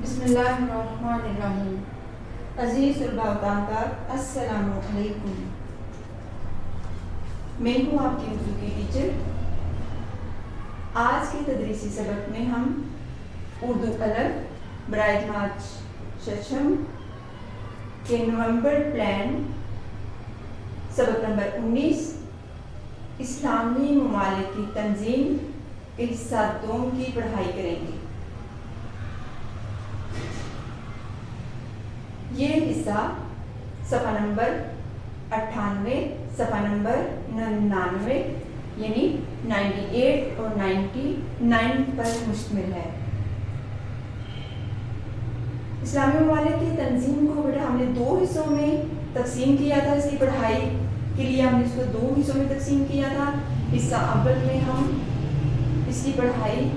بسم اللہ الرحمن الرحیم۔ عزیز طلباء و طالبات، السلام علیکم۔ میں ہوں آپ کی اردو کی ٹیچر۔ آج کے تدریسی سبق میں ہم اردو الف برائے جماعت ششم کے نومبر پلان سبق نمبر 19 اسلامی ممالک کی تنظیم کے حصہ دوم کی پڑھائی کریں گے۔ یہ حصہ صفحہ نمبر 98 صفحہ نمبر 99 یعنی 98 اور 99 پر مشتمل ہے۔ اسلامی ممالک کی تنظیم کو بیٹا ہم نے دو حصوں میں تقسیم کیا تھا۔ اس کی پڑھائی کے لیے ہم نے اس کو دو حصوں میں تقسیم کیا تھا۔ حصہ اول میں ہم اس کی پڑھائی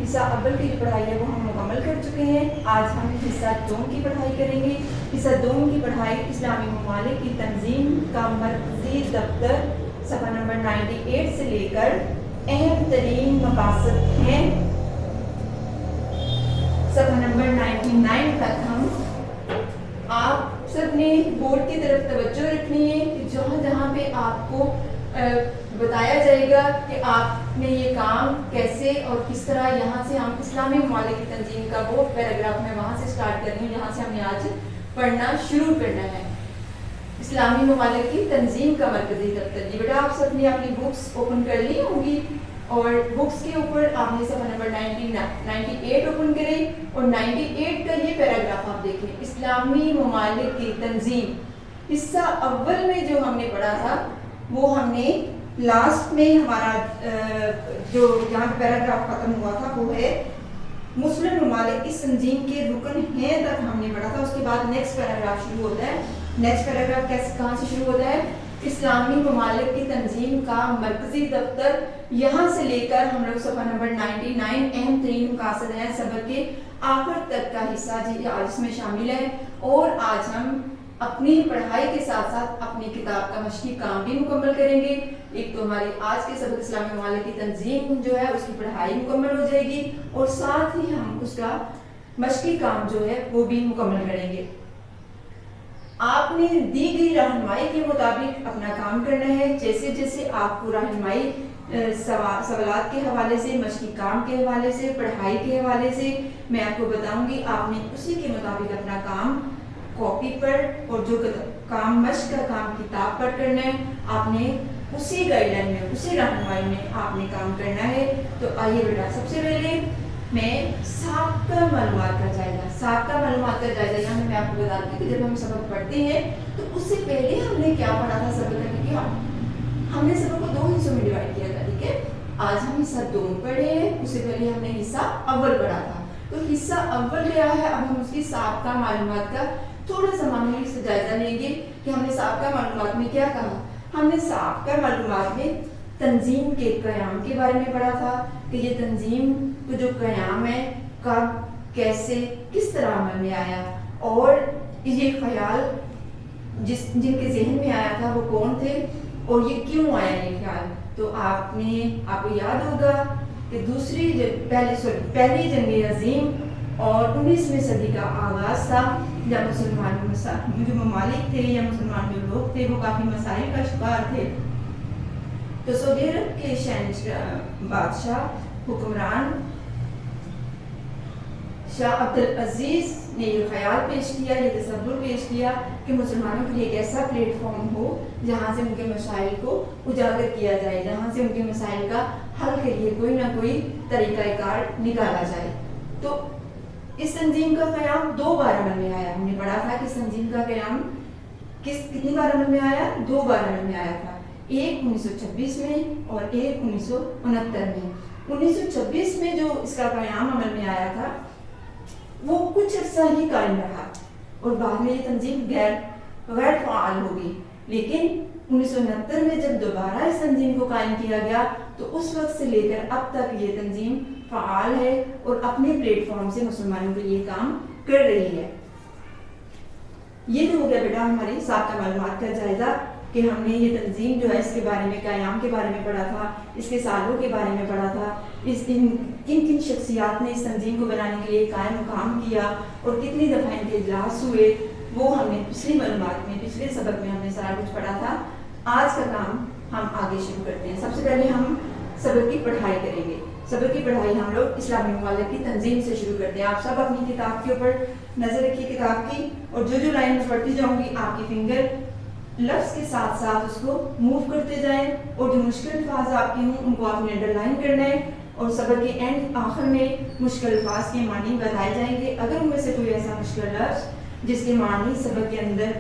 حصہ اول کی جو پڑھائی ہے وہ ہم مکمل کر چکے ہیں۔ آج ہم حصہ دوم کی پڑھائی کریں گے۔ حصہ دوم کی پڑھائی اسلامی ممالک کی تنظیم کا مرکزی دفتر صفحہ نمبر 98 سے لے کر اہم ترین مقاصد ہیں صفحہ نمبر 99 تک ہم آپ سب نے بورڈ کی طرف توجہ رکھنی ہے کہ جہاں جہاں پہ آپ کو بتایا جائے گا کہ آپ نے یہ کام کیسے اور کس طرح، یہاں سے ہم اسلامی ممالک کی تنظیم کا وہ پیراگراف میں وہاں سے سٹارٹ کرنی ہے جہاں سے ہم نے آج پڑھنا شروع کرنا ہے۔ اسلامی ممالک کی تنظیم کا مرکزی دفتر، جی بیٹا آپ سب نے اپنی بکس اوپن کر لی ہوں گی اور بکس کے اوپر آپ نے صفحہ نمبر 98 اوپن کریں اور 98 کا یہ پیراگراف آپ دیکھیں، اسلامی ممالک کی تنظیم۔ حصہ اول میں جو ہم نے پڑھا تھا وہ ہم نے لاسٹ میں ہمارا جو یہاں پیراگراف ختم ہوا تھا وہ ہے مسلم ممالک اس تنظیم کے رکن ہیں تک ہم نے پڑھا تھا۔ اس کے بعد نیکسٹ پیراگراف شروع ہوتا ہے۔ نیکسٹ پیراگراف کہاں سے شروع ہوتا ہے؟ اسلامی ممالک کی تنظیم کا مرکزی دفتر، یہاں سے لے کر ہم لوگ صفحہ نمبر 99 اہم ترین مقاصد ہیں سبق کے آخر تک کا حصہ جی آج اس میں شامل ہے۔ اور آج ہم اپنی پڑھائی کے ساتھ ساتھ اپنی کتاب کا مشقی کام بھی مکمل کریں گے۔ ایک تو ہماری آج کے سبق اسلامی ممالک کی تنظیم جو ہے اس کی پڑھائی مکمل ہو جائے گی اور ساتھ ہی ہم اس کا مشقی کام جو ہے وہ بھی مکمل کریں گے۔ آپ نے دی گئی رہنمائی کے مطابق اپنا کام کرنا ہے۔ جیسے جیسے آپ کو رہنمائی سوالات کے حوالے سے، مشقی کام کے حوالے سے، پڑھائی کے حوالے سے میں آپ کو بتاؤں گی، آپ نے اسی کے مطابق اپنا کام کاپی پر اور جو کام مشق کا کام کتاب پر کرنا ہے آپ نے اسی گائیڈ لائن میں، اسی رہنمائی میں آپ نے کام کرنا ہے۔ تو آئیے بیٹا سب سے پہلے میں سابقہ معلومات کا جائزہ یہاں میں آپ کو بتاتی ہوں کہ جب ہم سبق پڑھتے ہیں تو اس سے پہلے ہم نے کیا پڑھا تھا سبق کا، کیونکہ ہم نے سبق کو دو حصوں میں ڈیوائڈ کیا تھا، ٹھیک ہے۔ آج ہم حصہ دوم پڑھے ہیں، اس سے پہلے ہم نے حصہ اول پڑھا تھا۔ تو حصہ اول کیا ہے، اب ہم اس کی سابقہ معلومات کا تھوڑا سا معمولی سے جائزہ لیں گے کہ ہم نے سابقہ معلومات میں کیا کہا۔ ہم نے سابقہ معلومات میں تنظیم کے قیام کے بارے میں پڑھا تھا کہ یہ تنظیم کو جو قیام ہے کب، کیسے، کس طرح عمل میں آیا اور یہ خیال جن کے ذہن میں آیا تھا وہ کون تھے اور یہ کیوں آیا یہ خیال۔ تو آپ کو یاد ہوگا کہ پہلی جنگ عظیم اور 19ویں صدی کا آغاز تھا جب مسلمان جو ممالک تھے یا مسلمان جو لوگ تھے وہ کافی مسائل کا شکار تھے۔ تو سعودی عرب کے بادشاہ حکمران شاہ عبد العزیز نے یہ خیال پیش کیا، یہ تصور پیش کیا کہ مسلمانوں کے لیے ایک ایسا پلیٹ فارم ہو جہاں سے ان کے مسائل کو اجاگر کیا جائے، جہاں سے ان کے مسائل کا حل کے لیے کوئی نہ کوئی طریقہ کار نکالا جائے۔ تو اس تنظیم کا قیام دو بار عمل میں آیا۔ ہم نے پڑھا تھا کہ اس تنظیم کا قیام کتنی بار عمل میں آیا؟ دو بار عمل میں آیا تھا، ایک 1926 میں اور ایک 1969 میں۔ 1926 میں جو اس کا قیام عمل میں آیا تھا وہ کچھ عرصہ ہی قائم رہا اور بعد میں یہ تنظیم غیر فعال ہوگی، لیکن 1969 میں جب دوبارہ اس تنظیم کو قائم کیا گیا تو اس وقت سے لے کر اب تک یہ تنظیم فعال ہے اور اپنے پلیٹ فارم سے مسلمانوں کے لیے کام کر رہی ہے۔ یہ تو ہو گیا بیٹا ہماری سابقہ معلومات کا جائزہ۔ کہ ہم نے یہ تنظیم جو ہے اس کے بارے میں قیام کے بارے میں پڑھا تھا، اس کے سالوں کے بارے میں پڑھا تھا، کن کن شخصیات نے اس تنظیم کو بنانے کے لیے قائم مقام کیا اور کتنی دفعہ ان کے اجلاس ہوئے، وہ ہم نے پچھلی معلومات میں پچھلے سبق میں ہم نے سارا کچھ پڑھا تھا۔ آج کا کام ہم آگے شروع کرتے ہیں۔ سب سے پہلے ہم سبق کی پڑھائی کریں گے۔ سبق کی پڑھائی ہم لوگ اسلامی ممالک کی تنظیم سے شروع کرتے ہیں۔ آپ سب اپنی کتاب کے اوپر نظر رکھیے کتاب کی، اور جو لائن میں پڑھتی جاؤں گی آپ کی فنگر لفظ کے ساتھ ساتھ اس کو موو کرتے جائیں، اور جو مشکل الفاظ آپ کے ہوں ان کو آپ نے انڈر لائن کرنا ہے، اور سبق کے اینڈ آخر میں مشکل الفاظ کے معنی بتائے جائیں گے۔ اگر ان میں سے کوئی ایسا مشکل لفظ جس کے معنی سبق کے اندر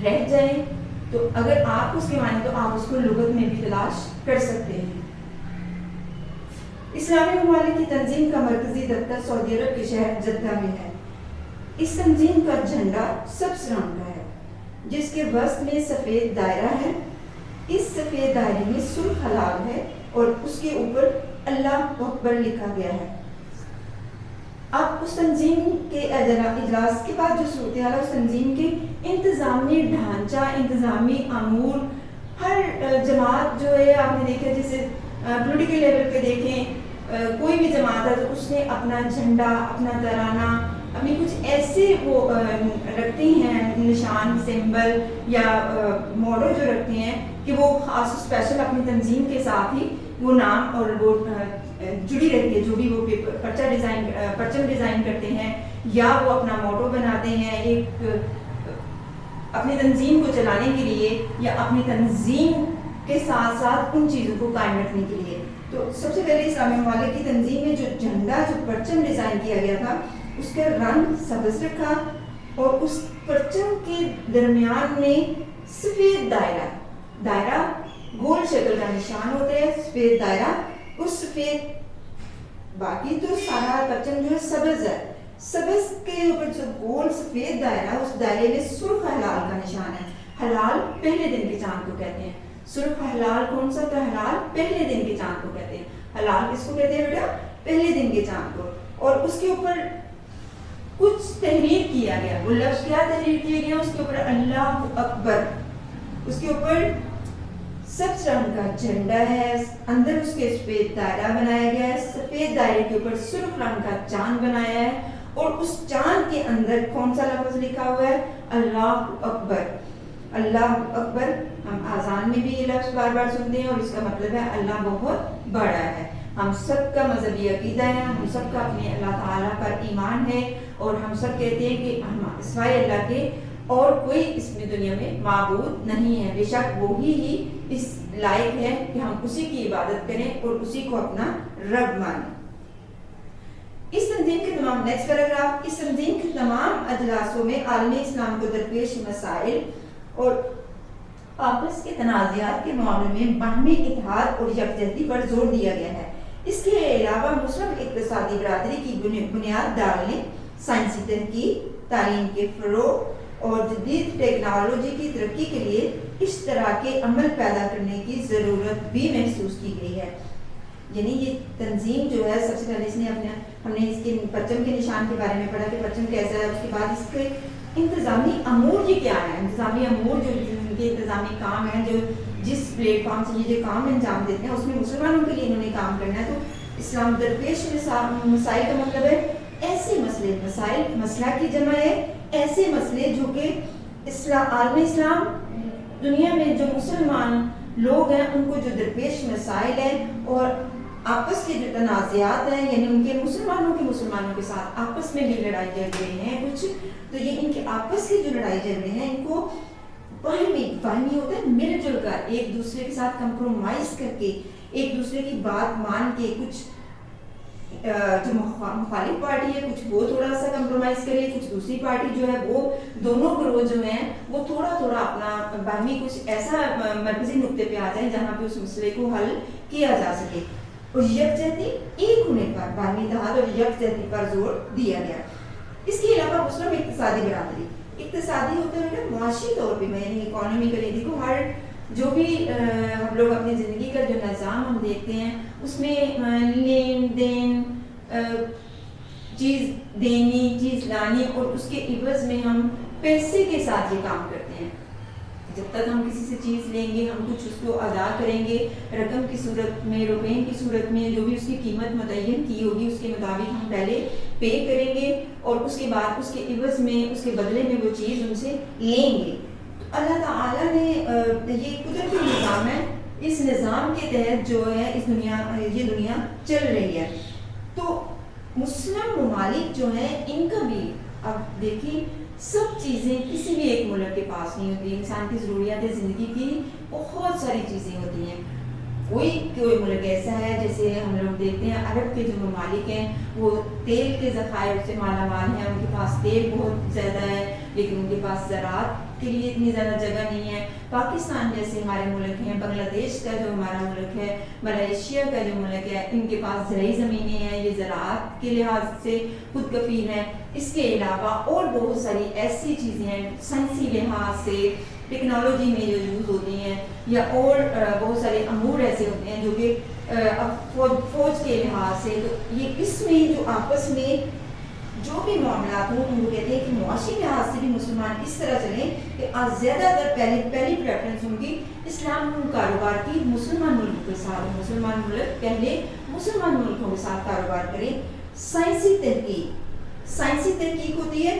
رہ جائیں تو اگر آپ اس کے معنی تو آپ اس کو لغت میں بھی تلاش کر سکتے ہیں۔ اسلامی ممالک کی تنظیم کا مرکزی دفتر سعودی عرب کے شہر جدہ میں ہے۔ اس تنظیم کا جھنڈا سبز رنگ کا ہے جس کے وسط میں سفید دائرہ ہے۔ اس سفید دائرے میں سرخ ہلال ہے اور اس کے اوپر اللہ اکبر لکھا گیا ہے۔ اب اس تنظیم کے اجلاس کے بعد جو صورتحال ہے اس تنظیم کے انتظامی ڈھانچہ، انتظامی امور، ہر جماعت جو ہے آپ نے دیکھا جیسے پولیٹیکل لیول پہ دیکھیں کوئی بھی جماعت ہے تو اس نے اپنا جھنڈا، اپنا ترانہ، اپنی کچھ ایسے وہ رکھتی ہیں نشان، سمبل یا موڈو جو رکھتے ہیں کہ وہ خاص اسپیشل اپنی تنظیم کے ساتھ ہی وہ نام اور وہ جڑی رہتی ہے، جو بھی وہ پرچم ڈیزائن کرتے ہیں یا وہ اپنا موٹو بناتے ہیں ایک اپنی تنظیم کو چلانے کے لیے یا اپنی تنظیم کے ساتھ ساتھ ان چیزوں کو قائم رکھنے کے لیے۔ تو سب سے پہلے اسلامی ممالک کی تنظیم میں جو جھنڈا، جو پرچم ڈیزائن کیا گیا تھا اس کا رنگ سبز رکھا، اور اس پرچم کے درمیان میں سفید دائرہ گول شکل کا نشان ہوتا ہے، سفید دائرہ، اس سفید، باقی تو سارا پرچم جو ہے سبز ہے، سبز کے اوپر جو گول سفید دائرہ، اس دائرے میں سرخ ہلال کا نشان ہے۔ ہلال پہلے دن کے چاند کو کہتے ہیں۔ سرخ ہلال کون سا تھا؟ ہلال پہلے دن کے چاند کو کہتے ہیں۔ ہلال کس کو کہتے ہیں بیٹا؟ پہلے دن کے چاند کو۔ اور اس کے اوپر کچھ تحریر کیا گیا، وہ لفظ کیا تحریر کیا گیا؟ اس کے اوپر اللہ اکبر، اس کے اوپر سبز رنگ کا جھنڈا ہے، اندر اس کے سفید دائرہ بنایا گیا ہے، سفید دائرے کے اوپر سرخ رنگ کا چاند بنایا ہے، اور اس چاند کے اندر کون سا لفظ لکھا ہوا ہے؟ اللہ اکبر۔ اللہ اکبر ہم آذان میں بھی یہ لفظ بار بار سنتے ہیں، اور اس کا مطلب ہے اللہ بہت بڑا ہے۔ ہم سب کا مذہبی عقیدہ ہے، ہم سب کا اپنے اللہ تعالیٰ پر ایمان ہے، اور ہم سب کہتے ہیں کہ ہم سوائے اللہ کے اور کوئی اس میں دنیا میں معبود نہیں ہے، بے شک وہی ہی اس لائق ہے کہ ہم اسی کی عبادت کریں اور اسی کو اپنا رب مانیں۔ اس تنظیم کے تمام نیکسٹ پیراگراف، اس تنظیم کے تمام اجلاسوں میں عالمی اسلام کو درپیش مسائل اور آپس کے تنازعات کے معاملے میں باہمی اتحاد اور یکجہتی پر زور دیا گیا ہے۔ اس کے علاوہ مسلم اقتصادی برادری کی بنیاد ڈالنے، سائنسی تحقیق، تعلیم کے فروغ اور جدید ٹیکنالوجی کی ترقی کے لیے اشتراکی عمل پیدا کرنے کی ضرورت بھی محسوس کی گئی ہے۔ یعنی یہ تنظیم جو ہے سب سے پہلے اس نے ہم نے اس کے پرچم کے نشان کے بارے میں پڑھا کہ پرچم کیسا ہے، اس کے بعد اس کے انتظامی امور یہ کیا ہے، انتظامی امور جو ان کے انتظامی کام ہیں، جو جس پلیٹ فارم سے یہ جو کام انجام دیتے ہیں اس میں مسلمانوں کے لیے انہوں نے کام کرنا ہے۔ تو اسلام درپیش مسائل کا مطلب ہے ایسے مسئلے، مسائل مسئلہ کی جمع ہے، ایسے مسئلے جو کہ عالم اسلام دنیا میں جو مسلمان لوگ ہیں ان کو جو درپیش مسائل ہیں اور آپس کے جو تنازعات ہیں، یعنی ان کے مسلمانوں کے ساتھ آپس میں بھی لڑائی جھگڑے ہیں کچھ، تو یہ ان کے آپس کی جو لڑائی جھگڑے ہیں ان کو باہمی ہوتا ہے مل جل کر ایک دوسرے کے ساتھ کمپرومائز کر کے، ایک دوسرے کی بات مان کے، کچھ جو مخالف پارٹی ہے کچھ وہ تھوڑا سا کمپرومائز کرے، کچھ دوسری پارٹی جو ہے وہ دونوں گروہ جو ہیں وہ تھوڑا تھوڑا اپنا باہمی کچھ ایسا مرکزی نقطے پہ آ جائیں جہاں پہ اس مسئلے کو حل کیا جا سکے، اور یکجہتی ایک ہونے پر، باہمی اتحاد اور یکجہتی پر زور دیا گیا۔ اس کے علاوہ مسلم اقتصادی برادری، اقتصادی ہوتا ہے معاشی طور پہ، یعنی اکانومیکلی، دیکھو ہر جو بھی ہم لوگ اپنی زندگی کا جو نظام ہم دیکھتے ہیں اس میں لین دین، چیز دینی، چیز لانی، اور اس کے عوض میں ہم پیسے کے ساتھ یہ کام کرتے ہیں۔ جب تک ہم کسی سے چیز لیں گے ہم کچھ اس کو ادا کریں گے رقم کی صورت میں, روپے کی صورت میں, جو بھی اس کی قیمت متعین کی ہوگی اس کے مطابق ہم پہلے پے کریں گے اور اس کے بعد اس کے عوض میں, اس کے بدلے میں وہ چیز ان سے لیں گے. تو اللہ تعالیٰ نے یہ قدرتی نظام ہے, اس نظام کے تحت جو ہے یہ دنیا چل رہی ہے. تو مسلم ممالک جو ہیں ان کا بھی اب دیکھیں سب چیزیں کسی بھی ایک ملک کے پاس نہیں ہوتی. انسان کی ضروریات زندگی کی بہت ساری چیزیں ہوتی ہیں. کوئی ملک ایسا ہے جیسے ہم لوگ دیکھتے ہیں عرب کے جو ممالک ہیں وہ تیل کے ذخائر سے مالا مال ہیں, ان کے پاس تیل بہت زیادہ ہے لیکن ان کے پاس زراعت کے لیے اتنی زیادہ جگہ نہیں ہے. پاکستان جیسے ہمارے ملک ہیں, بنگلہ دیش کا جو ہمارا ملک ہے, ملائیشیا کا جو ملک ہے, ان کے پاس زرعی زمینیں ہیں, یہ زراعت کے لحاظ سے خود کفیل ہیں. اس کے علاوہ اور بہت ساری ایسی چیزیں ہیں سائنسی لحاظ سے, ٹیکنالوجی میں جو یوز ہوتی ہیں, یا اور بہت سارے امور ایسے ہوتے ہیں جو کہ فوج کے لحاظ سے. تو یہ اس میں جو آپس میں جو بھی معاملات ہوں ان کو کہتے ہیں کہ معاشی لحاظ سے بھی مسلمان اس طرح چلیں کہ زیادہ تر پہلی پریفرنس ان کی اسلام کاروبار کی مسلمان ملکوں کے ساتھ. مسلمان ملک پہلے مسلمان ملکوں کے ساتھ کاروبار کریں. سائنسی تحقیق ہوتی ہے.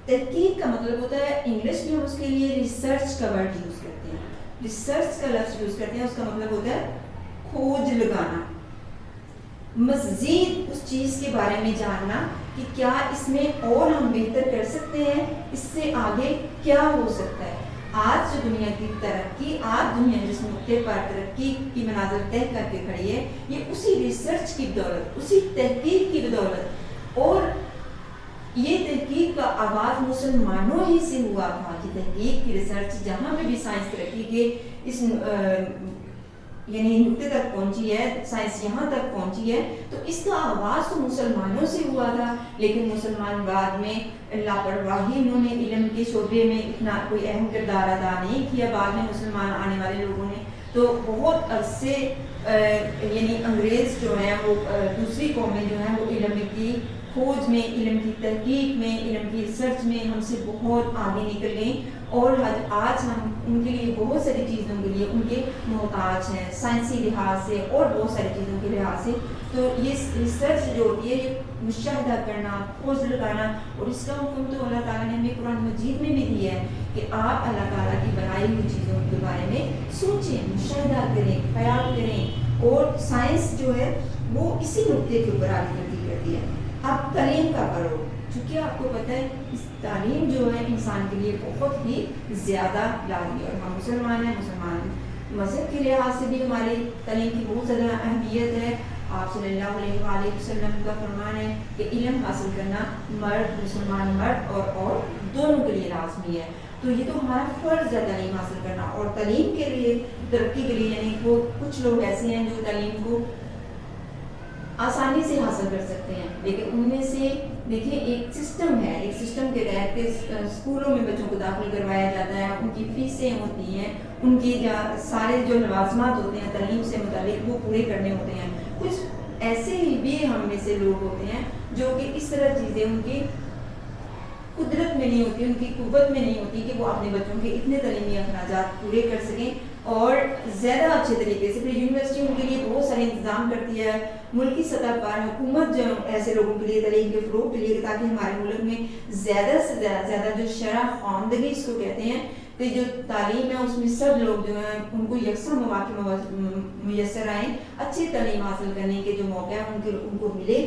تحقیق کا مطلب ہوتا ہے انگلش میں ہم اس کے لیے ریسرچ کا ورڈ یوز کرتے ہیں, ریسرچ کا لفظ یوز کرتے ہیں. اس کا مطلب ہوتا ہے کھوج لگانا, مزید اس چیز کے بارے میں جاننا کہ کیا اس میں اور ہم بہتر کر سکتے ہیں, اس سے آگے کیا ہو سکتا ہے. آج جو دنیا کی ترقی, آج دنیا جس نقطے پر ترقی کی مناظر طے کر کے کھڑی ہے, یہ اسی ریسرچ کی بدولت, اسی تحقیق کی بدولت. اور یہ تحقیق کا آغاز مسلمانوں ہی سے ہوا تھا. یہ تحقیق کی ریسرچ جہاں پہ بھی سائنس ترقی کے اس یعنی نقطے تک پہنچی ہے, سائنس یہاں تک پہنچی ہے, تو اس کا آغاز تو مسلمانوں سے ہوا تھا. لیکن مسلمان بعد میں لاپرواہی, انہوں نے علم کے شعبے میں اتنا کوئی اہم کردار ادا نہیں کیا. بعد میں مسلمان آنے والے لوگوں نے تو بہت عرصے یعنی انگریز جو ہیں وہ دوسری قومیں جو ہیں وہ علم کی کھوج میں, علم کی تحقیق میں, علم کی ریسرچ میں ہم سے بہت آگے نکل گئیں. اور آج ہم ان کے لیے بہت ساری چیزوں کے لیے ان کے محتاج ہیں, سائنسی لحاظ سے اور بہت ساری چیزوں کے لحاظ سے. تو یہ ریسرچ جو ہوتی ہے یہ مشاہدہ کرنا, کھوج لگانا, اور اس کا حکم تو اللہ تعالیٰ نے ہمیں قرآن مجید میں بھی دیا ہے کہ آپ اللہ تعالیٰ کی بنائی ہوئی چیزوں کے بارے میں سوچیں, مشاہدہ کریں, خیال کریں. اور سائنس جو ہے وہ اسی نقطے کے اوپر آگے ترقی کرتی ہے. اب تعلیم کا کرو, چونکہ آپ کو پتہ ہے اس تعلیم جو ہے انسان کے لیے بہت ہی زیادہ لازمی ہے. اور ہم مسلمان ہیں, مسلمان مذہب کے لحاظ سے بھی ہماری تعلیم کی بہت زیادہ اہمیت ہے. آپ صلی اللہ علیہ وآلہ وسلم کا فرمان ہے کہ علم حاصل کرنا مسلمان مرد اور عورت دونوں کے لیے لازمی ہے. تو یہ تو ہمارا فرض ہے تعلیم حاصل کرنا. اور تعلیم کے لیے, ترقی کے لیے, یعنی وہ کچھ لوگ ایسے ہیں جو تعلیم کو آسانی سے حاصل کر سکتے ہیں, لیکن ان میں سے دیکھیں ایک سسٹم ہے, ایک سسٹم کے تحت اسکولوں میں بچوں کو داخل کروایا جاتا ہے, ان کی فیسیں ہوتی ہیں, ان کی سارے جو لوازمات ہوتے ہیں تعلیم سے متعلق وہ پورے کرنے ہوتے ہیں. کچھ ایسے ہی بھی ہم میں سے لوگ ہوتے ہیں جو کہ اس طرح چیزیں ان کی قدرت میں نہیں ہوتی, ان کی قوت میں نہیں ہوتی کہ وہ اپنے بچوں کے اتنے تعلیمی اخراجات پورے کر سکیں اور زیادہ اچھے طریقے سے. پھر یونیورسٹی ان کے لیے بہت سارے انتظام کرتی ہے, ملکی سطح پر حکومت جو ایسے لوگوں کے لیے تعلیم کے فروغ کے لیے, تاکہ ہمارے ملک میں زیادہ سے زیادہ جو شرح خواندگی اس کو کہتے ہیں کہ جو تعلیم ہے اس میں سب لوگ جو ہیں ان کو یکساں مواقع میسر آئیں, اچھی تعلیم حاصل کرنے کے جو موقع ہیں ان کو ملے.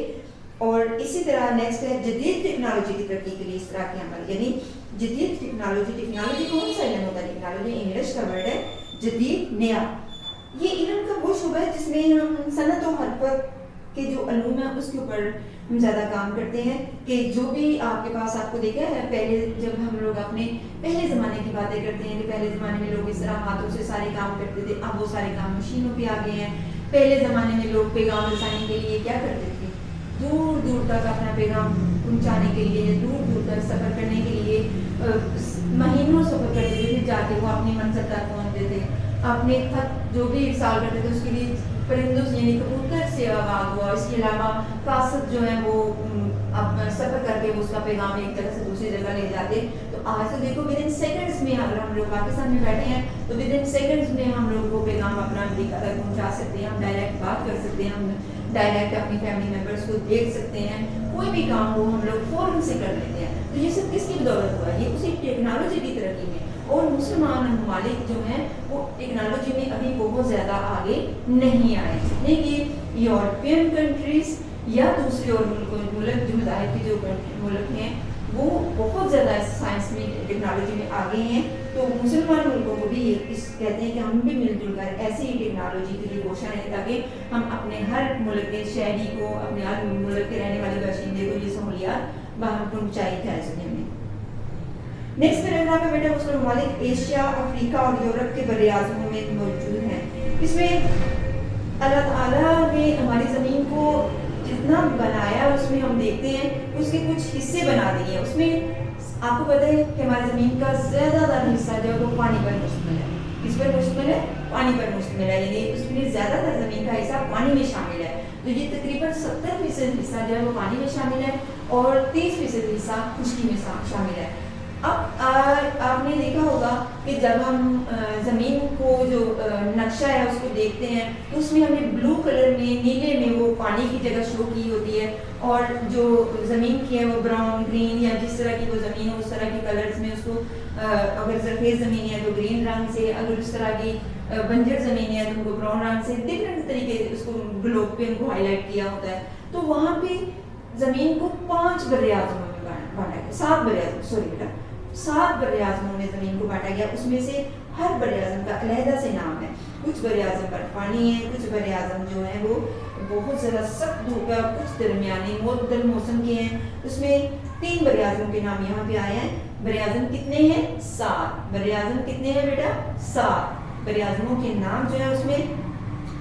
اور اسی طرح نیکسٹ ہے جدید ٹیکنالوجی کی ترقی کے لیے اس طرح کے عمل, یعنی جدید ٹیکنالوجی کون سا علم ہوتا ہے؟ ٹیکنالوجی انگلش کا ورڈ ہے, جدید, نیا. یہ علم کا وہ شعبہ ہے جس میں ہم صنعت و حرفت کے جو علوم ہیں اس کے اوپر ہم زیادہ کام کرتے ہیں. کہ جو بھی آپ کے پاس, آپ کو دیکھا ہے پہلے جب ہم لوگ اپنے پہلے زمانے کی باتیں کرتے ہیں کہ پہلے زمانے میں لوگ اس طرح ہاتھوں سے سارے کام کرتے تھے, اب وہ سارے کام مشینوں پہ آ گئے ہیں. پہلے زمانے میں لوگ پیغام رسانی کے لیے کیا کرتے تھے, دور دور تک اپنا پیغام پہنچانے کے لیے, دور دور تک سفر کرنے کے لیے مہینوں سفر کرتے تھے, پھر جا کے وہ اپنی منزل تک پہنچتے تھے. اپنے خط جو بھی ارسال کرتے تھے اس کے لیے پرندوں سے یعنی کبوتر سے آغاز ہوا. اس کے علاوہ قاصد جو ہیں وہ اب سفر کر کے اس کا پیغام ایک جگہ سے دوسری جگہ لے جاتے. تو آج تو دیکھو ود ان سیکنڈس میں اگر ہم لوگ پاکستان میں بیٹھے ہیں تو ود ان سیکنڈس میں ہم لوگ وہ پیغام اپنا امریکہ تک پہنچا سکتے ہیں. ہم ڈائریکٹ بات کر سکتے ہیں, ہم ڈائریکٹ اپنی فیملی ممبرس کو دیکھ سکتے ہیں, کوئی بھی کام ہو ہم لوگ فوراً سے کر لیتے ہیں. تو یہ سب کس کی بدولت ہوا ہے؟ یہ اسی ٹیکنالوجی کی ترقی میں. اور مسلمان ممالک جو ہیں وہ ٹیکنالوجی میں ابھی بہت زیادہ آگے نہیں آئے, نہیں کہ یورپین کنٹریز یا دوسرے اور ملک جو مذاہب کے جو ملک ہیں وہ بہت زیادہ سائنس میں ٹیکنالوجی میں آگے ہیں. تو مسلمان ملکوں کو بھی اس کہتے ہیں کہ ہم بھی مل جل کر ایسی ہی ٹیکنالوجی کے لیے کوشاں ہیں تاکہ ہم اپنے ہر ملک کے شہری کو, اپنے ہر ملک کے رہنے والے باشندے کو یہ سہولیات باہر پہنچائی جا سکیں. نیکسٹ پیراگراف میں بیٹا مسلم ممالک ایشیا, افریقہ اور یورپ کے براعظموں میں موجود ہیں. اس میں اللہ تعالیٰ نے ہماری زمین کو جتنا بنایا اس میں ہم دیکھتے ہیں اس کے کچھ حصے بنا دیے ہیں. اس میں آپ کو پتہ ہے کہ ہماری زمین کا زیادہ تر حصہ جو ہے وہ پانی پر مشتمل ہے. کس پر مشتمل ہے؟ پانی پر مشتمل ہے, یعنی اس میں زیادہ تر زمین کا حصہ پانی میں شامل ہے. تو یہ تقریباً 70% حصہ جو ہے وہ پانی میں شامل ہے اور 30% حصہ خشکی میں شامل ہے. اب آپ نے دیکھا ہوگا کہ جب ہم زمین کو جو نقشہ ہے اس کو دیکھتے ہیں تو اس میں ہمیں بلو کلر میں, نیلے میں وہ پانی کی جگہ شو کی ہوتی ہے, اور جو زمین کی ہے وہ براؤن, گرین یا جس طرح کی وہ زمین ہے اس طرح کی کلرز میں اس کو, اگر زرخیز زمین ہے تو گرین رنگ سے, اگر اس طرح کی بنجر زمین ہے تو ان کو براؤن رنگ سے, ڈفرینٹ طریقے سے اس کو گلوب پہ ان کو ہائی لائٹ کیا ہوتا ہے. تو وہاں پہ زمین کو 5 براعظموں میں بانٹا گیا, 7 براعظموں میں زمین کو بانٹا گیا. اس میں سے ہر براعظم کا علیحدہ سے نام ہے. کچھ براعظم پر پانی ہے, کچھ براعظم جو ہیں وہ بہت زیادہ سخت دھوپ ہے, کچھ درمیانی معتدل موسم کے ہیں. اس میں 3 براعظموں کے نام یہاں پہ آئے ہیں. براعظم کتنے ہیں؟ 7. براعظم کتنے ہیں بیٹا؟ 7. براعظموں کے نام جو ہے اس میں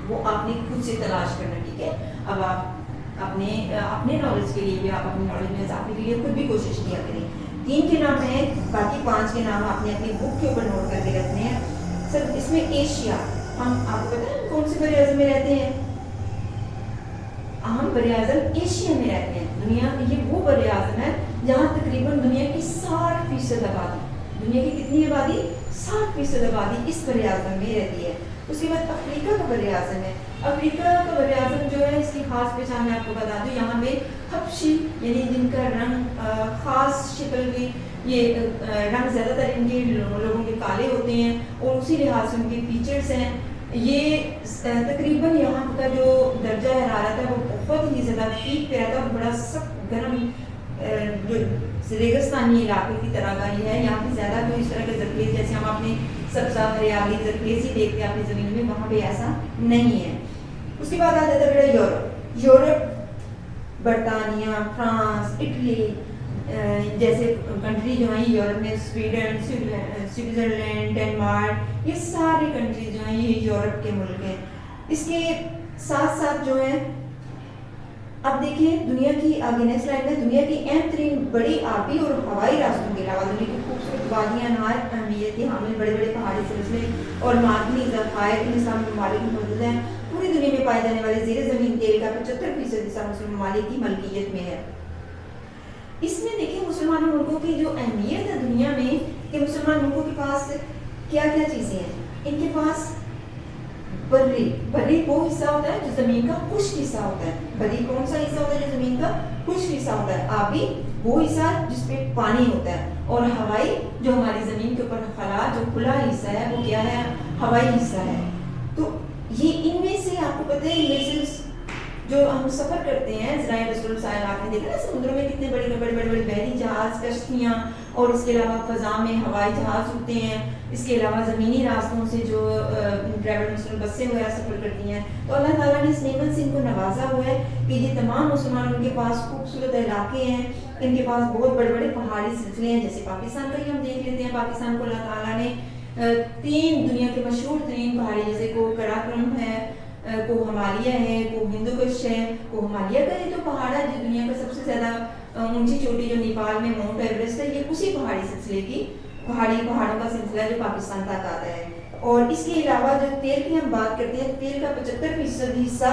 وہ آپ نے خود سے تلاش کرنا, ٹھیک ہے. اب آپ اپنے نالج کے لیے بھی, آپ اپنی نالج میں اضافے کے لیے خود بھی کوشش کیا کریں. 3 کے نام ہیں, باقی 5 کے نام آپ نے اپنی بک کے اوپر نوٹ کر کے رکھنے ہیں. سر اس میں ایشیا, ہم آپ کو پتہ ہے کون سے براعظم میں رہتے ہیں؟ ہم براعظم ایشیا میں رہتے ہیں. دنیا یہ وہ براعظم ہے جہاں تقریباً دنیا کی 60% آبادی, دنیا کی کتنی آبادی؟ 60% آبادی اس براعظم میں رہتی ہے. اس کے بعد افریقہ کا براعظم ہے. افریقہ کا براعظم جو ہے اس کی خاص پہچان میں آپ کو بتا دوں, یہاں پہ حبشی یعنی جن کا رنگ خاص شکل کی, یہ رنگ زیادہ تر ان کے لوگوں کے کالے ہوتے ہیں اور اسی لحاظ سے ان کے فیچرز ہیں. یہ تقریباً یہاں کا جو درجہ حرارت ہے وہ بہت ہی زیادہ پیک پہ رہتا ہے, بڑا سخت گرم جو ریگستانی علاقے کی طرح کا یہ ہے. یہاں پہ زیادہ تو اس طرح کے زرخیز جیسے ہم اپنے سبزہ ہریالی زرخیز ہی دیکھتے ہیں اپنی زمین میں, وہاں پہ ایسا نہیں ہے. اس کے بعد آ جاتا ہے یورپ. یورپ برطانیہ, فرانس, اٹلی جیسے کنٹری جو ہیں یورپ میں, سویڈن, سوئٹزرلینڈ, ڈنمارک, یہ ساری کنٹری جو ہیں یہ یورپ کے ملک ہیں. اس کے ساتھ ساتھ جو ہے اب دیکھیے دنیا کی آگے نیکسٹ سلائیڈ میں, دنیا کی اہم ترین بڑی آبی اور ہوائی راستوں کے علاوہ دنیا کی خوبصورت وادیاں نہایت اہمیت کے حامل بڑے بڑے پہاڑی سلسلے اور معدنی ذخائر ان اسلامی ممالک میں موجود ہیں. پوری دنیا میں پائے جانے والے زیر زمین تیل کا 75% حصہ مسلم ممالک کی ملکیت میں ہے. اس میں دیکھیں مسلمان ملکوں کی جو اہمیت ہے دنیا میں کہ مسلمان ملکوں کے پاس کیا کیا چیزیں ہیں. ان کے پاس بری وہ حصہ ہوتا ہے جو زمین کا خشک حصہ ہوتا ہے. بری کون سا حصہ ہوتا ہے جو زمین کا خشک حصہ ہوتا ہے. آبی وہ حصہ جس پہ پانی ہوتا ہے, اور ہوائی جو ہماری زمین کے اوپر خلا جو کھلا حصہ ہے وہ کیا ہے؟ ہوائی حصہ ہے. تو یہ ان میں سے آپ کو پتہ ہے ویسلز جو ہم سفر کرتے ہیں, ذرائع رسول سائل آپ نے دیکھا نا سمندروں میں کتنے بڑے بحری جہاز, کشتیاں, اور اس کے علاوہ فضا میں ہوائی جہاز ہوتے ہیں. اس کے علاوہ زمینی راستوں سے جو ٹریول مسلم بسیں وغیرہ سفر کرتی ہیں. تو اللہ تعالیٰ نے اس نعمت سے ان کو نوازا ہوا ہے کہ یہ تمام مسلمان ان کے پاس خوبصورت علاقے ہیں, ان کے پاس بہت بڑے پہاڑی سلسلے ہیں. جیسے پاکستان کا ہی ہم دیکھ لیتے ہیں, پاکستان کو اللہ تعالیٰ نے 3 دنیا کے مشہور ترین پہاڑی جیسے کو کراکرم ہے, کو ہمالیہ ہے, کو ہندوکش ہے. کو ہمالیہ کا یہ تو پہاڑ ہے جو دنیا کا سب سے زیادہ اونچی چوٹی جو نیپال میں ماؤنٹ ایوریسٹ ہے, یہ اسی پہاڑی سلسلے کی پہاڑوں کا سلسلہ جو پاکستان تک آتا ہے. اور اس کے علاوہ جو تیل کی ہم بات کرتے ہیں, تیل کا 75% حصہ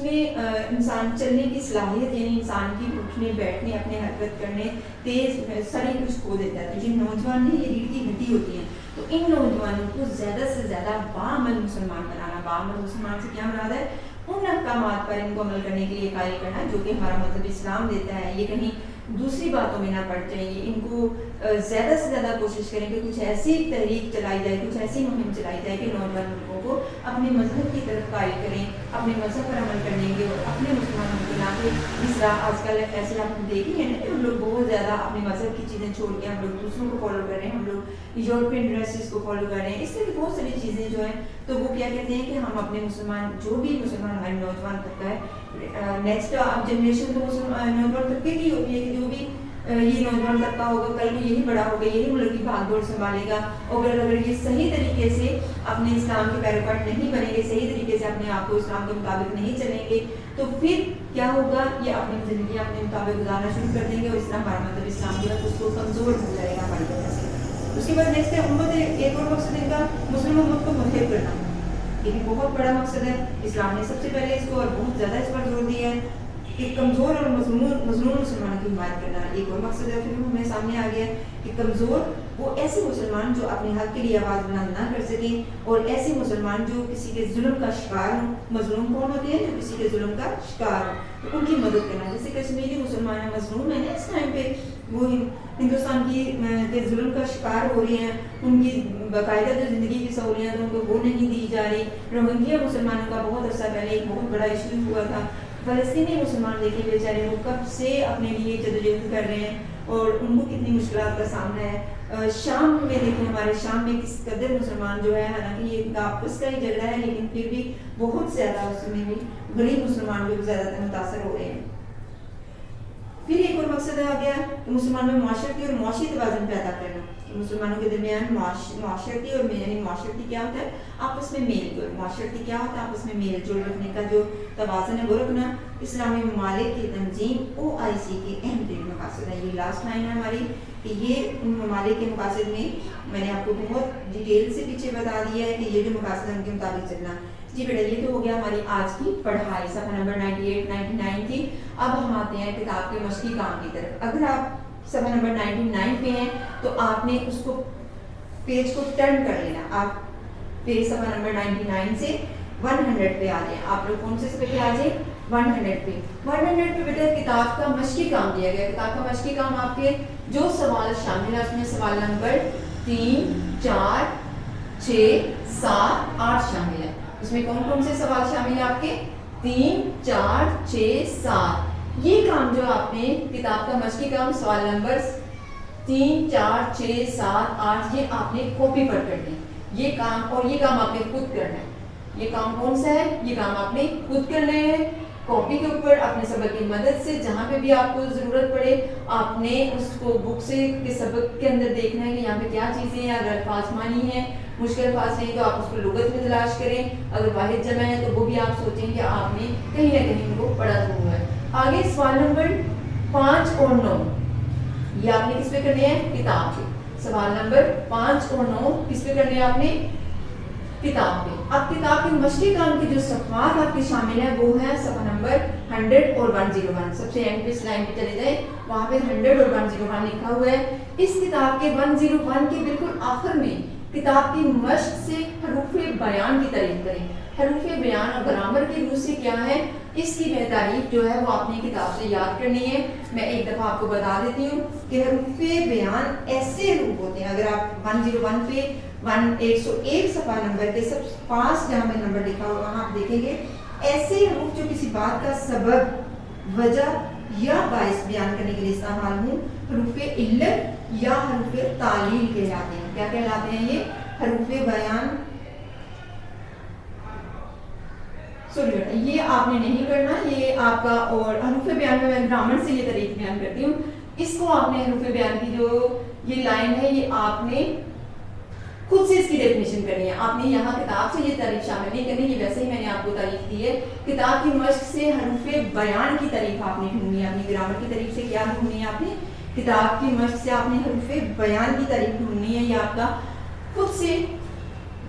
میں انسان چلنے کی صلاحیت یعنی انسان کی اٹھنے بیٹھنے اپنے حرکت کرنے تیز ساری کچھ کھو دیتا ہے. تو جو نوجوان ہیں یہ ریڑھ کی ہڈی ہوتی ہیں. تو ان نوجوانوں کو زیادہ سے زیادہ باعمل مسلمان بنانا. باعمل مسلمان سے کیا مراد ہے؟ ان احکامات پر ان کو عمل کرنے کے لیے قائل کرنا جو کہ ہمارا مذہب اسلام دیتا ہے. یہ کہیں دوسری باتوں میں نہ پڑ جائیں. ان کو زیادہ سے زیادہ کوشش کریں کہ کچھ ایسی تحریک چلائی جائے, کچھ ایسی مہم چلائی جائے کہ نوجوان لوگوں کو اپنے مذہب کی طرف قائل کریں, اپنے مذہب پر عمل کرنے کے اور اپنے مسلمانوں کے نام پہ جس طرح آج کل ایسے آپ دیکھیں ہیں نا کہ ہم لوگ بہت زیادہ اپنے مذہب کی چیزیں چھوڑ کے ہم لوگ دوسروں کو فالو کر رہے ہیں, ہم لوگ یورپین ڈریسز کو فالو کر رہے ہیں, اس طرح کی بہت ساری چیزیں جو ہیں. تو وہ کیا کہتے ہیں کہ ہم اپنے مسلمان جو بھی مسلمان ہمارے نوجوان طبقہ ہے, نیکسٹ اب جنریشن تو نوجوان طبقے کی ہوتی ہے کہ جو بھی یہ نوجوان طبقہ ہوگا کل کو یہی بڑا ہوگا, یہی ملک کی بھاگ دوڑ سنبھالے گا. اور اگر یہ صحیح طریقے سے اپنے اسلام کے پیروکار نہیں بنیں گے, صحیح طریقے سے اپنے آپ کو اسلام کے مطابق نہیں چلیں گے, تو پھر کیا ہوگا؟ یہ اپنی زندگی اپنے مطابق گزارنا شروع کر دیں گے اور اس طرح ہمارا مطلب اسلام جو ہے اس کو کمزور ہو جائے گا ہماری وجہ سے. اس کے بعد نیکسٹ ہے امت. ایک اور مقصد ان کا مسلم امت کو متحد کرنا. یہ بھی بہت بڑا مقصد ہے. اسلام نے سب سے پہلے اس کو اور بہت زیادہ اس پر زور دیا ہے کہ کمزور اور مظلوم مسلمانوں کی حمایت کرنا. ایک اور مقصد ہے پھر ہمیں سامنے آ گیا کہ کمزور وہ ایسے مسلمان جو اپنے حق کے لیے آواز بلند نہ کر سکیں, اور ایسے مسلمان جو کسی کے ظلم کا شکار ہوں. مظلوم کون ہوتے ہیں؟ جو کسی کے ظلم کا شکار ہوں, تو ان کی مدد کرنا. جیسے کشمیری مسلمان ہیں, مظلوم ہیں نا اس ٹائم پہ, وہ ہندوستان کے ظلم کا شکار ہو رہے ہیں, ان کی باقاعدہ جو زندگی کی سہولیات ان کو وہ نہیں دی جا رہی. روہنگیا مسلمانوں کا بہت عرصہ پہلے ایک بہت بڑا ایشو ہوا تھا. فلسطینی مسلمان دیکھیں بیچارے وہ کب سے اپنے لیے جدوجہد کر رہے ہیں اور ان کو کتنی مشکلات کا سامنا ہے. شام میں دیکھیں, ہمارے شام میں کس قدر مسلمان جو ہے, حالانکہ یہ آپس کا ہی جھگڑا ہے لیکن پھر بھی بہت زیادہ اس میں بھی غریب مسلمان لوگ زیادہ تر متاثر ہو رہے ہیں. پھر ایک اور مقصد آ گیا کہ مسلمانوں میں معاشرتی اور معاشی توازن پیدا کرنا. مسلمانوں کے درمیان معاشرتی اور یعنی معاشرتی کیا ہوتا ہے؟ آپس میں میل جول. معاشرتی کیا ہوتا ہے؟ آپس میں میل جول رکھنے کا جو توازن ہے وہ رکھنا. اسلامی ممالک کی تنظیم OIC کے اہم ترین مقاصد ہیں. یہ لاسٹ لائن ہے ہماری کہ یہ ان ممالک کے مقاصد میں نے آپ کو بہت ڈیٹیل سے پیچھے بتا دیا ہے کہ یہ جو مقاصد ہیں ان کے مطابق چلنا. جی بیٹا, یہ تو ہو گیا ہماری آج کی پڑھائی, صفحہ نمبر 98-99 کی. اب ہم آتے ہیں کتاب کے مشقی کام کی طرف. اگر آپ صفحہ نمبر 99 پہ ہیں تو آپ نے اس کو پیج کو ٹرن کر لینا. آپ پھر صفحہ نمبر 99 سے 100 پہ آ جائیں. آپ لوگ کون سے پہ آ جائیں؟ 100 پہ. 100 پہ بیٹا کتاب کا مشقی کام دیا گیا. کتاب کا مشقی کام آپ کے جو سوال شامل ہے اس میں سوال نمبر 3, 4, 6, 7, 8 شامل ہے. اس میں کون کون سے سوال شامل ہیں آپ کے؟ 3, 4, 6, 7. یہ کام جو آپ نے کتاب کا مشقی کام سوال نمبر 3, 4, 6, 7, 8 یہ آپ نے کاپی پر کرنا ہے. یہ کام آپ نے خود کرنا ہے. یہ کام کون سا ہے؟ یہ کام آپ نے خود کرنا ہے کاپی کے اوپر اپنے سبق کی مدد سے. جہاں پہ بھی آپ کو ضرورت پڑے آپ نے اس کو بک سے کے سبق کے اندر دیکھنا ہے کہ یہاں پہ کیا چیزیں ہیں. اگر الفاظ مانی ہیں, مشکل الفاظ نہیں تو آپ اس کو لغت میں تلاش کریں. اگر واحد جمع ہے تو وہ بھی آپ سوچیں کہ آپ نے کہیں نہ کہیں ان کو پڑھا ضرور ہے. آگے سوال نمبر 5 اور 9 یہ آپ نے کس پہ کرنے ہیں؟ کتاب پہ. سوال نمبر 5 اور 9 کس پہ کرنے ہیں آپ نے؟ کتاب پہ. اب کتاب کے مشقی کام کی جو صفحات آپ کے شامل ہیں وہ ہے صفحہ نمبر 100 اور 101. سب سے اینڈ پہ اس لائن پہ چلے جائیں, وہاں پہ 100 اور 101 لکھا ہوا ہے. اس کتاب کے 101 کے بالکل آخر میں کتاب کی مشق سے حروف بیان کی تعریف کریں. حروف بیان اور گرامر کی روح سے کیا ہے اس کی میں تعریف جو ہے وہ آپ نے کتاب سے یاد کرنی ہے. میں ایک دفعہ آپ کو بتا دیتی ہوں کہ حروف بیان ایسے حروف ہوتے ہیں. اگر آپ 101 پہ 101 صفحہ نمبر کے سب پاس جہاں میں نمبر لکھا ہوا وہاں آپ دیکھیں گے ایسے حروف جو کسی بات کا سبب, وجہ یا باعث بیان کرنے کے لیے استعمال ہوں. حروف علت یا حروف تعلیل کہلاتے ہیں. کیا کہلاتے ہیں یہ؟ حروف بیان. سوری یہ آپ نے نہیں کرنا, یہ آپ کا. اور حروف بیان میں گرامر سے یہ طریق بیان کرتی ہوں. اس کو آپ نے حروف بیان کی جو یہ لائن ہے یہ آپ نے خود سے اس کی ڈیفینیشن کرنی ہے. آپ نے یہاں کتاب سے یہ تعریف شامل نہیں کرنی, یہ ویسے ہی میں نے آپ کو تعریف دی ہے. کتاب کی مشق سے حروف بیان کی تعریف آپ نے ڈھونڈنی ہے. اپنی گرامر کی تعریف سے کیا ڈھونڈنی ہے آپ نے؟ کتاب کی مشق سے آپ نے حروف بیان کی تعریف ڈھونڈنی ہے. یہ آپ کا خود سے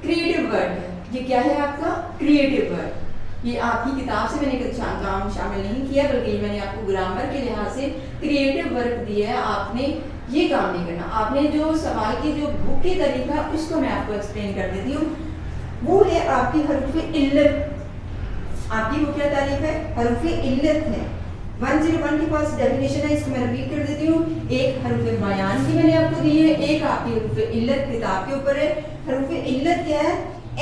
کریٹو ورڈ ہے. یہ کیا ہے آپ کا؟ Creative word. یہ آپ کی کتاب سے میں نے کام شامل نہیں کیا، بلکہ یہ میں نے آپ کو گرامر کے لحاظ سے کریٹو ورک دیا ہے. آپ نے یہ کام نہیں کرنا. آپ نے جو سوال کی جو بک کی تعریف ہے اس کو میں آپ کو ایکسپلین کر دیتی ہوں. وہ ہے آپ کی حروف علت. آپ کی وہ کیا تعریف ہے؟ حروف علت ہے. 101 کے پاس ڈیفینیشن ہے، اس کو میں ریپیٹ کر دیتی ہوں. ایک حروف بیان کی میں نے آپ کو دی ہے، ایک آپ کی حروف علت کتاب کے اوپر ہے. حروف علت کیا ہے؟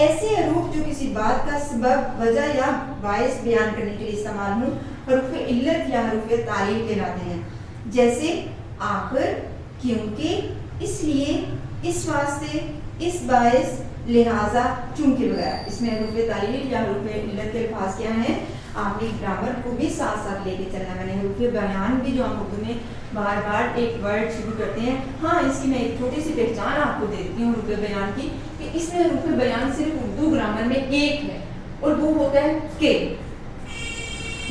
ایسے حروف جو کسی بات کا سبب، وجہ یا باعث بیان کرنے کے لیے استعمال ہوں، حروف علت یا حروف تعلیل کہلاتے ہیں. جیسے آخر، کیونکہ، اس لیے، اس واسطے، اس باعث، لہذا، چونکہ وغیرہ. اس میں حروف تعلیل یا حروف علت کے الفاظ کیا ہیں؟ آپ نے گرامر کو بھی ساتھ ساتھ لے کے چلنا. میں نے حروف بیان بھی جو ہم اردو میں بار بار ایک ورڈ شروع کرتے ہیں، ہاں اس کی میں ایک چھوٹی سی پہچان آپ کو دیتی ہوں حروف بیان کی، کہ اس میں حروف بیان صرف اردو گرامر میں ایک ہے اور وہ ہوتا ہے کہ.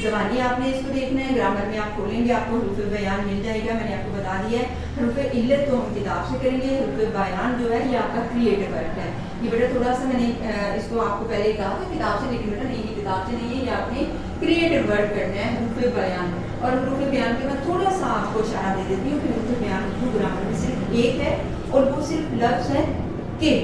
زبانی آپ نے اس کو دیکھنا ہے، گرامر میں آپ کھولیں گے آپ کو حروف بیان مل جائے گا. میں نے آپ کو بتا دیا ہے حروف علت تو ہم کتاب سے کریں گے، حروف بیان جو ہے یہ آپ کا کریٹو ورک ہے. یہ بیٹا تھوڑا سا میں نے اس کو آپ کو پہلے کہا تھا کتاب سے، لیکن بیٹا نہیں، یہ کتاب سے نہیں ہے، یہ آپ نے کریٹو ورک کرنا ہے حروف بیان. اور حروف بیان کے بعد تھوڑا سا آپ کو اشارہ دے دیتی ہوں کہ حروف بیان اردو گرامر میں صرف ایک ہے اور وہ صرف لفظ ہے کہ.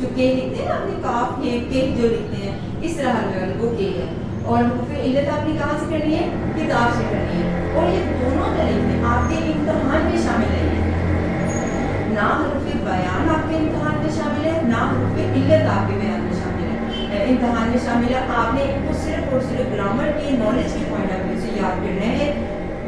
جو کہ لکھتے ہیں اپنے کاف کے جو لکھتے ہیں اس طرح وہ کہ ہے. اور حروف علت آپ نے کہاں سے کرنی ہے؟ کتاب سے کرنی ہے. اور یہ دونوں طریقے آپ کے امتحان میں شامل ہیں. نہ حروف بیان آپ کے امتحان میں شامل ہے، نہ حروف علت آپ کے بیان میں شامل ہے، امتحان میں شامل ہے. آپ نے ان کو صرف اور صرف گرامر کی نالج کے پوائنٹ آف ویو سے یاد کرنا ہے.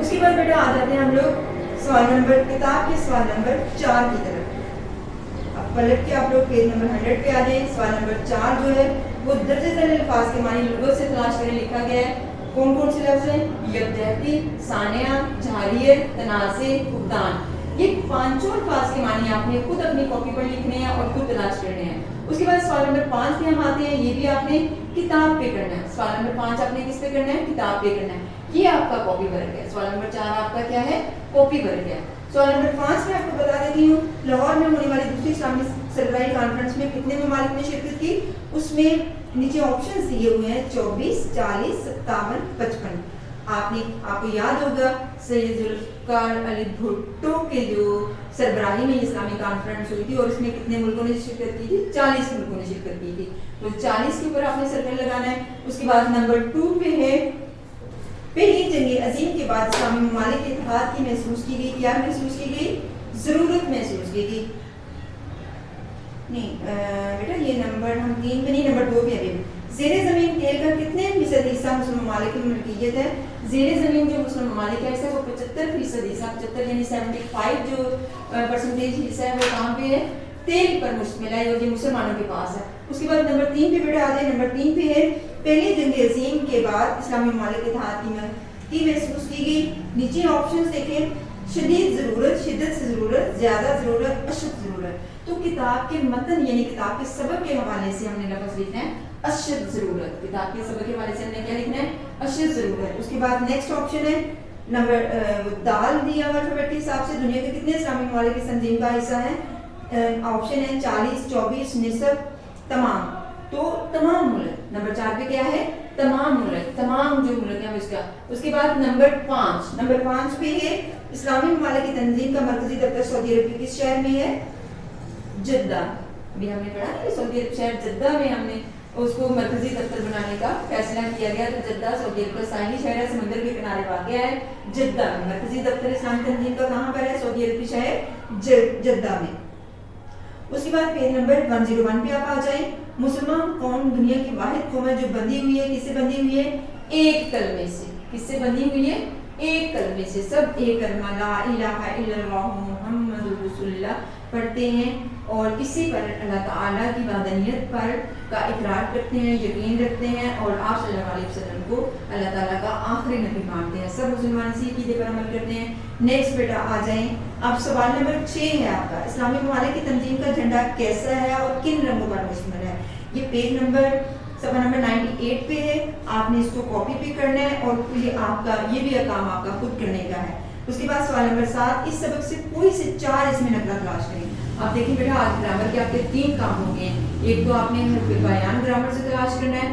اس کے بعد بیٹا آ جاتے ہیں ہم لوگ سوال نمبر، کتاب کے سوال نمبر 4 کی طرف. اب پلٹ کے آپ لوگ پیج نمبر 100 پہ آ جائیں. سوال نمبر 4 جو ہے وہ درج ذیل الفاظ کے معنی لغت سے تلاش کریں لکھا گیا ہے. کون کون سے لفظ ہیں؟ یکجہتی، ثانیہ، جھاریت، تنازع، فقدان. یہ پانچوں الفاظ کے معنی آپ نے خود اپنی کاپی پر لکھنے ہیں اور خود تلاش کرنے ہیں. اس کے بعد سوال نمبر 5 پہ ہم آتے ہیں. یہ بھی آپ نے کتاب پہ کرنا ہے. سوال نمبر 5 آپ نے کس پہ کرنا ہے؟ کتاب پہ کرنا ہے. یہ آپ کا کاپی ورک ہے. سوال نمبر 4 آپ کا کیا ہے؟ کاپی ورک ہے. سوال نمبر 5 میں آپ کو بتا دیتی ہوں لاہور میں ہونے والی دوسری اسلامی سربراہی کانفرنس میں کتنے ممالک نے شرکت کی. اس میں نیچے آپشنز دیے ہوئے ہیں 24، 40، 57، 55. آپ کو یاد ہوگا سید ذوالفقار علی بھٹو کے جو سربراہی میں اسلامی کانفرنس ہوئی تھی اور اس میں کتنے ملکوں نے شرکت کی تھی؟ 40 ملکوں نے شرکت کی تھی. تو 40 کے اوپر آپ نے سرکل لگانا ہے. اس کے بعد نمبر 2 پہ ہے پہلی جنگ عظیم کے بعد اسلامی ممالک کے اتحاد کی محسوس کی گئی. کیا محسوس کی گئی؟ ضرورت محسوس کی گئی. نہیں بیٹا یہ نمبر ہم 3 پہ نہیں، نمبر 2 پہ ابھی. زیر زمین تیل کا کتنے فیصد حصہ مسلم ممالک کی ملکیت ہے؟ زیر زمین جو مسلم ممالک کا حصہ ہے وہ 75% حصہ، 75 یعنی 75 جو پرسنٹیج حصہ ہے وہ کہاں پہ ہے؟ تیل پر مشتمل ہے اور یہ مسلمانوں کے پاس ہے. اس کے بعد نمبر 3 پہ بیٹا آ جائے. نمبر 3 پہ ہے پہلی جنگ عظیم کے بعد اسلامی ممالک کے اتحاد کی محسوس کی گئی. نیچے آپشنز دیکھیں، شدید ضرورت، شدت سے ضرورت، زیادہ ضرورت، اشد ضرورت. تو کتاب کے متن یعنی کتاب کے سبق کے حوالے سے ہم نے لفظ لکھنا ہے اشد ضرورت. کتاب کے سبق کے حوالے سے ہم نے کیا لکھنا ہے؟ اشد ضرورت. اس کے بعد نیکسٹ آپشن ہے نمبر دال دیا ہوا الفابیٹ کے حساب سے دنیا کے کتنے اسلامی ممالک کی تنظیم کا حصہ ہے؟ آپشن ہے 40، 24، نصف، تمام. تو تمام ملک. نمبر 4 پہ کیا ہے؟ تمام ملک، تمام جو ملک ہیں اس کا. اس کے بعد نمبر 5 پہ ہے اسلامی ممالک کی تنظیم کا مرکزی دفتر سعودی عرب کے کس شہر میں ہے؟ جدہ. ابھی ہم نے پڑھا کہ سعودی عرب شہر جدہ میں ہم نے اس کو مرکزی دفتر بنانے کا فیصلہ کیا گیا. تو جدہ سعودی عرب کا ساحلی شہر ہے، سمندر کے کنارے واقع ہے. جدہ میں مرکزی دفتر اسلامی تنظیم کا کہاں پر ہے؟ سعودی عرب کے شہر جدہ میں. اس کے بعد پیج نمبر 101 پہ آپ آ جائیں. مسلمان قوم دنیا کی واحد قوم ہے جو بندھی ہوئی ہے. کس سے بندھی ہوئی ہے؟ ایک کلمے سے. کس سے بندھی ہوئی ہے؟ ایک کلمے سے. سب ایک کلمہ لا الہ الا اللہ محمد رسول اللہ پڑھتے ہیں اور اسی پر اللہ تعالیٰ کی وحدانیت پر کا اقرار کرتے ہیں، یقین رکھتے ہیں اور آپ صلی اللہ علیہ وسلم کو اللہ تعالیٰ کا آخری نبی مانتے ہیں. سب مسلمان اسی عقیدے پر عمل کرتے ہیں. نیکسٹ بیٹا آ جائیں. اب سوال نمبر 6 ہے آپ کا. اسلامی ممالک کی تنظیم کا جھنڈا کیسا ہے اور کن رنگوں پر مشتمل ہے؟ یہ پیج نمبر صفحہ نمبر 98 پہ ہے. آپ نے اس کو کاپی بھی کرنا ہے اور یہ آپ کا یہ بھی کام آپ کا خود کرنے کا ہے. اس کے بعد سوال نمبر 7 اس سبق سے کوئی سے 4 اس میں نقلہ تلاش کریں. آپ دیکھیں بیٹا آج گرامر کے آپ کے 3 کام ہو گئے ہیں. ایک تو آپ نے حروف بیان گرامر سے تلاش کرنا ہے،